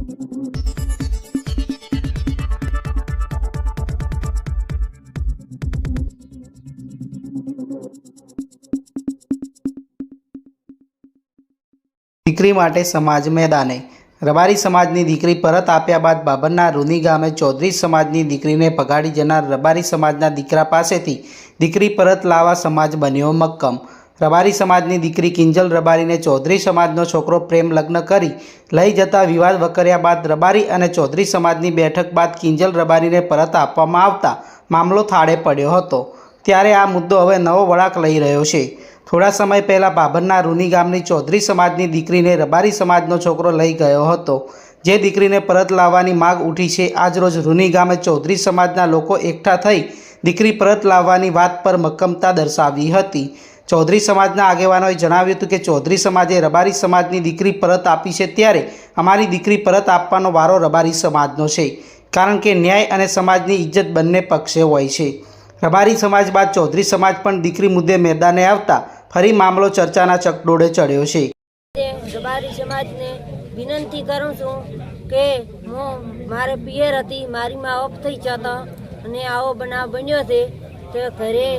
દીકરી માટે સમાજ મેદાને રબારી સમાજની દીકરી પરત આપ્યા બાદ બાબરના રૂની ગામે ચૌધરી સમાજની દીકરીને ભગાડી જનાર રબારી સમાજના દીકરા પાસેથી દીકરી પરત લાવવા સમાજ બન્યો મક્કમ। રબારી સમાજની દીકરી કિંજલ રબારીને ચૌધરી સમાજનો છોકરો પ્રેમ લગ્ન કરી લઈ જતા વિવાદ વકર્યા બાદ રબારી અને ચૌધરી સમાજની બેઠક બાદ કિંજલ રબારીને પરત આપવામાં આવતા મામલો થાળે પડ્યો હતો। ત્યારે આ મુદ્દો હવે નવો વળાંક લઈ રહ્યો છે। થોડા સમય પહેલાં બાબરના રૂની ગામની ચૌધરી સમાજની દીકરીને રબારી સમાજનો છોકરો લઈ ગયો હતો, જે દીકરીને પરત લાવવાની માગ ઉઠી છે। આજરોજ રૂની ગામે ચૌધરી સમાજના લોકો એકઠા થઈ દીકરી પરત લાવવાની વાત પર મક્કમતા દર્શાવી હતી। ચૌધરી સમાજના આગેવાનોએ જણાવ્યું હતું કે ચૌધરી સમાજે રબારી સમાજની દીકરી પરત આપી છે, ત્યારે અમારી દીકરી પરત આપવાનો વારો રબારી સમાજનો છે, કારણ કે ન્યાય અને સમાજની ઇજ્જત બંને પક્ષે હોય છે। રબારી સમાજ બાદ ચૌધરી સમાજ પણ દીકરી મુદ્દે મેદાને આવતા ફરી મામલો ચર્ચાના ચકડોળે ચડ્યો છે। રબારી સમાજને વિનંતી કરું છું કે હું મારે પિયર હતી, મારી માં ઓફ થઈ જતા અને આવો બનાવ બન્યો છે તે ઘરે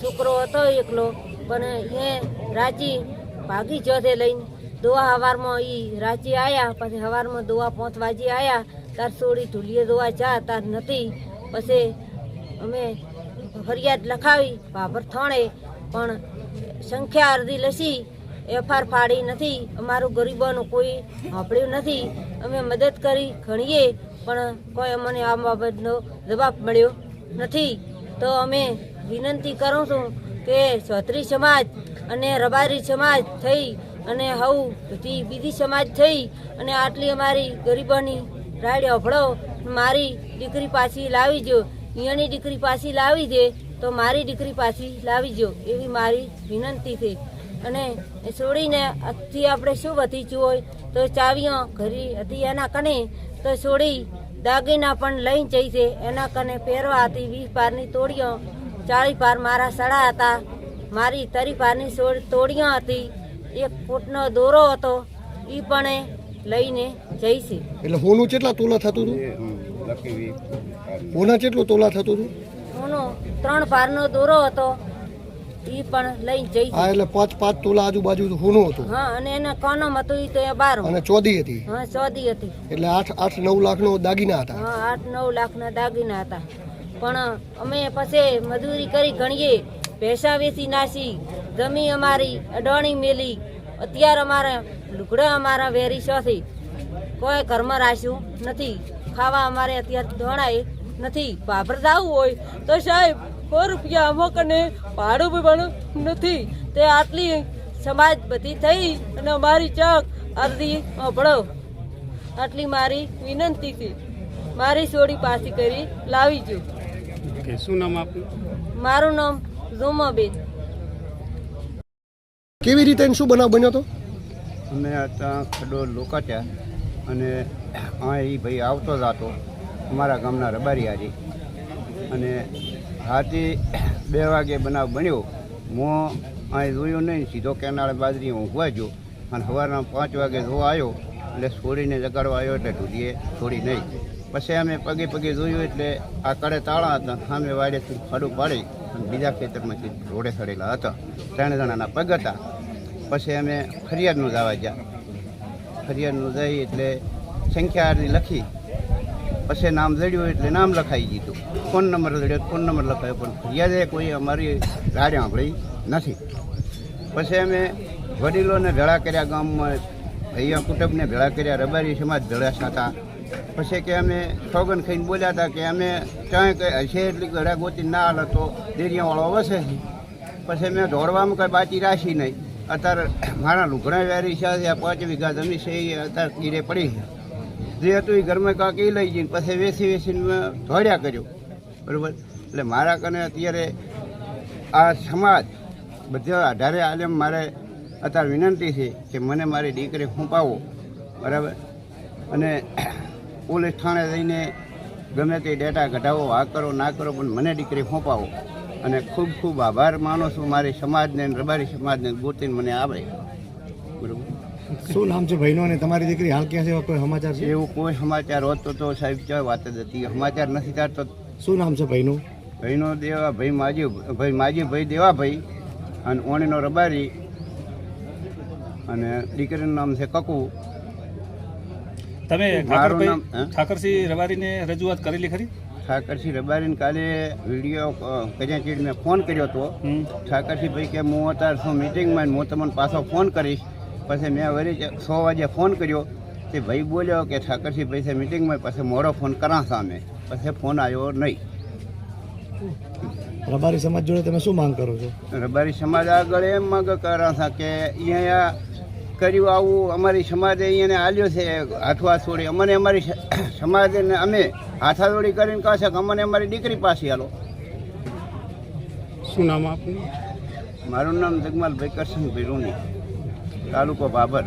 છોકરો હતો એકલો, પણ એ રાંચી ભાગી જોતે લઈને દોવા હવારમાં રાંચી આવ્યા, પછી હવારમાં દોવા 5 વાગે આવ્યા, તાર સોડી ઢુલીએ દોવા જા તાર નથી। પછી અમે ફરિયાદ લખાવી ભાભર થાણે, પણ સંખ્યા અરજી લસી એફઆર ફાડી નથી। અમારું ગરીબોનું કોઈ સાંભળ્યું નથી। અમે મદદ કરી ઘણીએ, પણ કોઈ અમને આ બાબતનો જવાબ મળ્યો નથી। તો અમે વિનંતી કરું છું કે ચૌધરી સમાજ અને રબારી સમાજ થઈ અને હવ બધી બીજી સમાજ થઈ અને આટલી અમારી ગરીબોની રાડ અભળો, મારી દીકરી પાછી લાવી જો, અહીંયાની દીકરી પાછી લાવી દે તો મારી દીકરી પાછી લાવી જો, એવી મારી વિનંતી છે। અને છોડીને આજથી આપણે શું વધીશું હોય તો ચાવીઓ ઘરી હતી એના કને, તો છોડી દાગીના પણ લઈને જઈ છે એના કને પહેરવા હતી। 20 પારની તોડીઓ, 40 પાર મારા સડા હતા, મારી 30 પારની તોડીઓ હતી, 1 ફૂટનો દોરો હતો, એ પણ લઈને જઈ છે। એટલે હોનું કેટલા તોલા થતું હતું? હોના કેટલું તોલા થતું હતું? હોનો 3 પારનો દોરો હતો, એ પણ લઈને જઈ છે। હા, એટલે 5 તોલા આજુબાજુ હોનું હતું। હા, અને એના કોનમ હતું એ તો એ 12 અને ચોદી હતી। હા, ચોદી હતી, એટલે 8-9 લાખનો દાગીના હતા। હા, 8-9 લાખના દાગીના હતા। પણ અમે પછી મજૂરી કરી ઘણીએ, ભેંસા વેચી નાસી, જમી અમારી અડોણી મેલી, અત્યારે અમારા લુગડા અમારા વેરી છે, કોઈ ઘરમાં રાખ્યું નથી, ખાવા અમારે અત્યારે ધોણાય નથી। ભાભર જવું હોય તો સાહેબ 100 રૂપિયા અમુકને ભાડું બી પણ નથી। તે આટલી સમાજ બધી થઈ અને અમારી ચક અરજી અભળો, આટલી મારી વિનંતી છે। મારી છોડી પાછી કરી લાવી જો। શું નામ આપનું? મારું નામ ઝુમાબેન। કેવી રીતે શું બનાવ બન્યો હતો? અમે ત્યાં ખડો લોકાચ્યા અને એ ભાઈ આવતો જતો અમારા ગામના રબારી હારી, અને રાતે 2 વાગે બનાવ બન્યો। હું અહીં જોયું નહીં, સીધો કેનાળે બાજરી ઊંઘવા ગયો અને સવારના 5 વાગે જોવા આવ્યો, એટલે છોડીને જગાડવા આવ્યો એટલે ઢૂંઢીએ છોડી નહીં। પછી અમે પગે જોયું એટલે આ કડે તાળા હતા, સામે વાડેથી ખાડું પાડી અને બીજા ખેતરમાંથી રોડે ચડેલા હતા, 3 જણાના પગ હતા। પછી અમે ફરિયાદનું જવા ગયા, ફરિયાદનું જઈ એટલે સંખ્યા અરજી લખી, પછી નામ જડ્યું એટલે નામ લખાઈ દીધું, ફોન નંબર જડ્યો ફોન નંબર લખાયો, પણ ફરિયાદે કોઈ અમારી રાડ સાંભળી નથી। પછી અમે વડીલોને ભેળા કર્યા, ગામમાં ભાઈઓ કુટુંબને ભેળા કર્યા, રબારી સમાજ ભેળા હતા। પછી કે અમે સોગન ખાઈને બોલ્યા હતા કે અમે ક્યાંય કંઈ હશે એટલી ઘડા ગોતી ના હાલે તો દેરિયાવાળો વસે છે। પછી મેં દોડવામાં કંઈ બાકી રાખી નહીં। અત્યારે મારા લુગડા વેરી છે, 5 વીઘા જમીન છે એ અત્યારે કીરે પડી છે, જે હતું એ ઘરમાં કાંક એ લઈ જઈને પછી વેચીને મેં દોડ્યા કર્યો, બરાબર। એટલે મારા કને અત્યારે આ સમાજ બધા આધારે આલેમ મારે અત્યારે વિનંતી છે કે મને મારી દીકરી ખૂંપાવો, બરાબર। અને પોલીસ થાણે જઈને ગમે તે ડેટા કઢાવો, આ કરો ના કરો, પણ મને દીકરી ખૂંપાવો। અને ખૂબ ખૂબ આભાર માનું છું મારી સમાજને, રબારી સમાજને ગોતીને મને આવે, બરાબર। શું નામ છે ભાઈનો અને તમારી દીકરી હાલ ક્યાં છે? એવા કોઈ સમાચાર છે? એવું કોઈ સમાચાર હોત તો સાહેબ ક્યાં વાત જ હતી. સમાચાર નથી તાર તો શું નામ છે ભાઈનું? ભાઈનો દેવાભાઈ માજીભાઈ દેવાભાઈ અને ઓણીનો રબારી અને દીકરીનું નામ છે કકુ. તમે મારું નામ ઠાકરસિંહ રબારીને રજૂઆત કરેલી ખરી? ઠાકરસિંહ રબારીને કાલે વિડીયો કજાચીડ મેં ફોન કર્યો હતો. ઠાકરસિંહ ભાઈ કે હું અત્યારે શું મિટિંગમાં હું તમને પાછો ફોન કરીશ. પછી મેં વળી 6 વાગે ફોન કર્યો તે ભાઈ બોલ્યો કે ઠાકરસિંહ ભાઈ છે મિટિંગમાં, પછી મોડો ફોન કરા સામે, પછી ફોન આવ્યો નહીં. રબારી સમાજ જોડે તમે શું માંગ કરો છો? રબારી સમાજ આગળ એમ માંગ કરા હતા કે અહીંયા કર્યું આવું અમારી સમાજે અહીંયાને આલ્યો છે હાથવા છોડી. અમને અમારી સમાજને અમે હાથાદોડી કરીને કહે છે કે અમને અમારી દીકરી પાસે આલો. શું નામ આપનું? મારું નામ જગમાલભાઈ કરશનભાઈ રૂની, તાલુકો બાબર.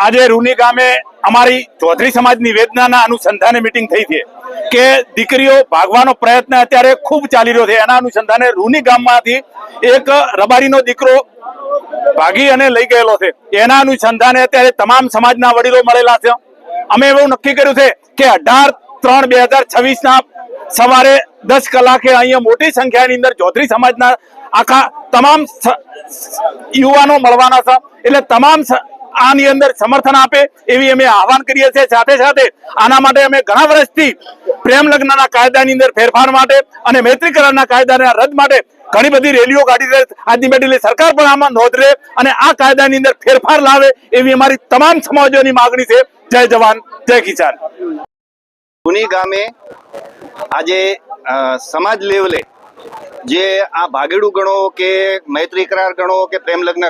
આજે રૂની ગામે અમારી ચૌધરી સમાજની વેદનાના અનુસંધાને મિટિંગ થઈ છે કે દીકરીઓ ભાગવાનો પ્રયત્ન અત્યારે ખૂબ ચાલી રહ્યો છે. એના અનુસંધાને રૂની ગામમાંથી એક રબારીનો દીકરો ભાગી અને લઈ ગયેલો છે. એના અનુસંધાને અત્યારે તમામ સમાજના વડીલો મળેલા છે. અમે એવું નક્કી કર્યું છે કે 18/3/2026 સવારે 10 કલાકે અહીંયા મોટી સંખ્યાની અંદર ચૌધરી સમાજના આખા તમામ યુવાનો મળવાના છે. એટલે તમામ આની અંદર સમર્થન આપે એવી અમે આહવાન કરીએ છીએ. સાથે સાથે આના માટે અમે ઘણા વર્ષથી પ્રેમ લગ્નના કાયદાની અંદર ફેરફાર માટે અને મૈત્રીકરણના કાયદાના રદ માટે ઘણી બધી રેલીઓ કાઢી રહી. આજની બેઠી સરકાર પણ આમાં નોંધ લે અને આ કાયદાની અંદર ફેરફાર લાવે એવી અમારી તમામ સમાજોની માગણી છે. જય જવાન જય કિસાન. રૂની ગામે આજે સમાજ લેવલે જે આ ભાગેડું ગણો કે મૈત્રી કરાર ગણો કે પ્રેમ લગ્ન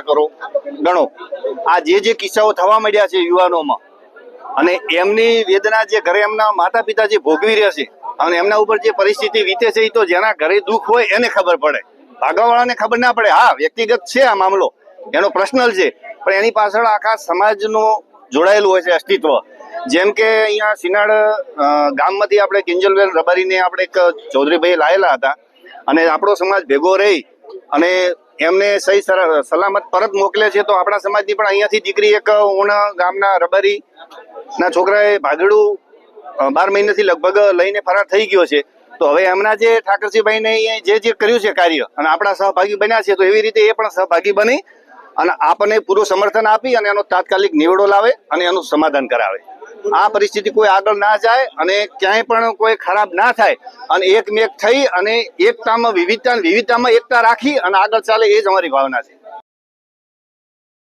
ગણો, આ જે કિસ્સાઓ થવા માંડ્યા છે યુવાનોમાં, અને એમની વેદના જે ઘરે એમના માતા પિતા જે ભોગવી રહ્યા છે અને એમના ઉપર જે પરિસ્થિતિ વીતે છે એ તો જેના ઘરે દુઃખ હોય એને ખબર પડે, ભાગવાવાળાને ખબર ના પડે. હા, વ્યક્તિગત છે આ મામલો, એનો પર્સનલ છે, પણ એની પાછળ આખા સમાજનું જોડાયેલું હોય છે અસ્તિત્વ. જેમ કે અહીંયા સિનાડ ગામમાંથી આપણે કિંજલબેન રબારીને આપણે એક ચૌધરીભાઈ લાયેલા હતા અને આપણો સમાજ ભેગો રહી અને એમને સહી સલામત પરત મોકલે છે. તો આપણા સમાજની પણ અહીંયાથી દીકરી એક ઓણા ગામના રબારીના છોકરાએ ભાગેડું 12 મહિનાથી લગભગ લઈને ફરાર થઈ ગયો છે. તો હવે એમના જે ઠાકરસિંહભાઈને જે કર્યું છે કાર્ય અને આપણા સહભાગી બન્યા છે, તો એવી રીતે એ પણ સહભાગી બની અને આપણને પૂરું સમર્થન આપી અને એનો તાત્કાલિક નિવેડો લાવે અને એનું સમાધાન કરાવે. આ પરિસ્થિતિ કોઈ આગળ ના જાય અને ક્યાંય પણ કોઈ ખરાબ ના થાય અને એકમેક થઈ અને એકતામાં વિવિધતામાં એકતા રાખી અને આગળ ચાલે એ જ અમારી ભાવના છે.